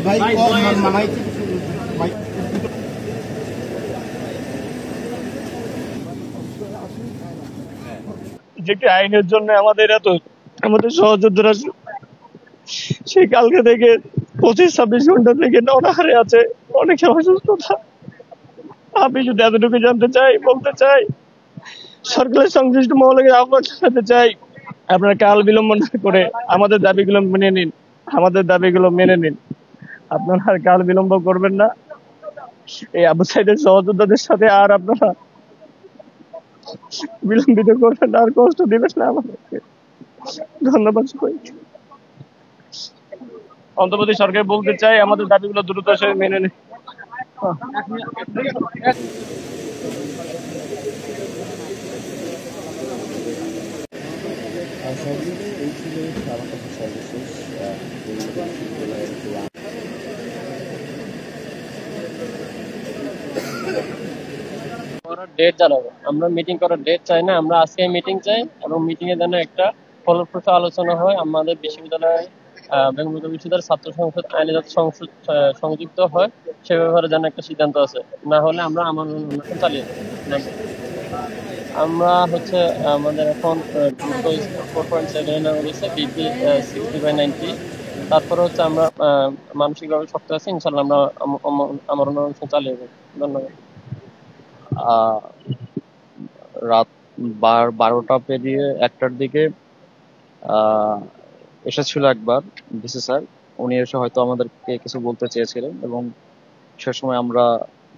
ভাই মামাই ভাই যে আইনের জন্য আমাদের সহযোদ্ধারা সেই কালকে থেকে 25-26 ঘন্টা থেকে অনাহারে আছে, অনেকে অসুস্থতা। আমি যদি এতটুকু বলতে চাই, সরকারের সংশ্লিষ্ট মহলকে আহ্বান জানাতে চাই, আপনারা কাল বিলম্ব না করে আমাদের দাবিগুলো মেনে নিন। আপনারা আর কাল বিলম্ব করবেন না। এই আবু সাইদের সহযোদ্ধাদের সাথে আর আপনারা বিলম্বিত করবেন না, আর কষ্ট দিবেন না আমাদেরকে। ধন্যবাদ সবাইকে। অন্তর্বর্তী সরকার বলতে চাই, আমাদের দাবিগুলো দ্রুত মেনে নিন। ডেট জানাবো, আমরা মিটিং করার ডেট চাই না, আমরা আজকে মিটিং চাই এবং মিটিং এর জন্য একটা ফলপ্রসূ আলোচনা হয়। আমাদের বিশ্ববিদ্যালয় বেঙ্গল বিশ্ববিদ্যালয়ের ছাত্র সংসদ আইনে যাতে সংসদ সংযুক্ত হয় সে ব্যাপারে যেন একটা সিদ্ধান্ত আছে, না হলে আমরা আমাদের অনুষ্ঠান চালিয়ে যাবো। আমরা হচ্ছে আমাদের এখন 4.7 রয়েছে, বিপি 60/90। তারপরে হচ্ছে আমরা মানসিকভাবে শক্ত আছি, ইনশাল্লাহ আমরা আমার অনুষ্ঠান চালিয়ে যাবো। ধন্যবাদ। রাত 12টা পেরিয়ে 1টার দিকে এসেছিল একবার ডিসি স্যার। উনি এসে হয়তো আমাদেরকে কিছু বলতে চেয়েছিলেন এবং সে সময় আমরা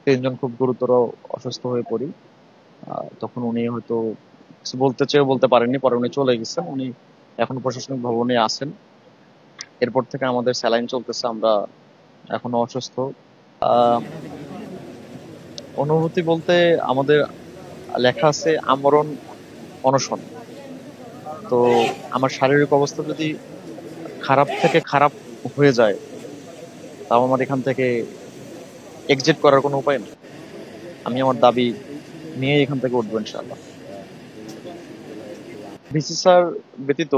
3জন খুব গুরুতর অসুস্থ হয়ে পড়ি। তখন উনি হয়তো কিছু বলতে চেয়েও বলতে পারেননি, পরে উনি চলে গেছেন। উনি এখন প্রশাসনিক ভবনে আছেন। এরপর থেকে আমাদের স্যালাইন চলতেছে, আমরা এখনো অসুস্থ। অনুভূতি বলতে আমাদের লেখা আছে আমরণ অনশন। তো আমার শারীরিক অবস্থা যদি খারাপ থেকে খারাপ হয়ে যায়, তাও আমার এখান থেকে এক্সিট করার কোনো উপায় নেই। আমি আমার দাবি নিয়ে এখান থেকে উঠবো ইনশাআল্লাহ। ভিসি স্যার ব্যতীত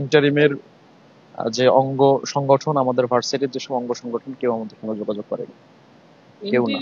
ইন্টারিমের যে অঙ্গ সংগঠন, আমাদের ভার্সিটির যেসব অঙ্গ সংগঠন, কেউ আমাদের সঙ্গে যোগাযোগ করেনি, কেউ না।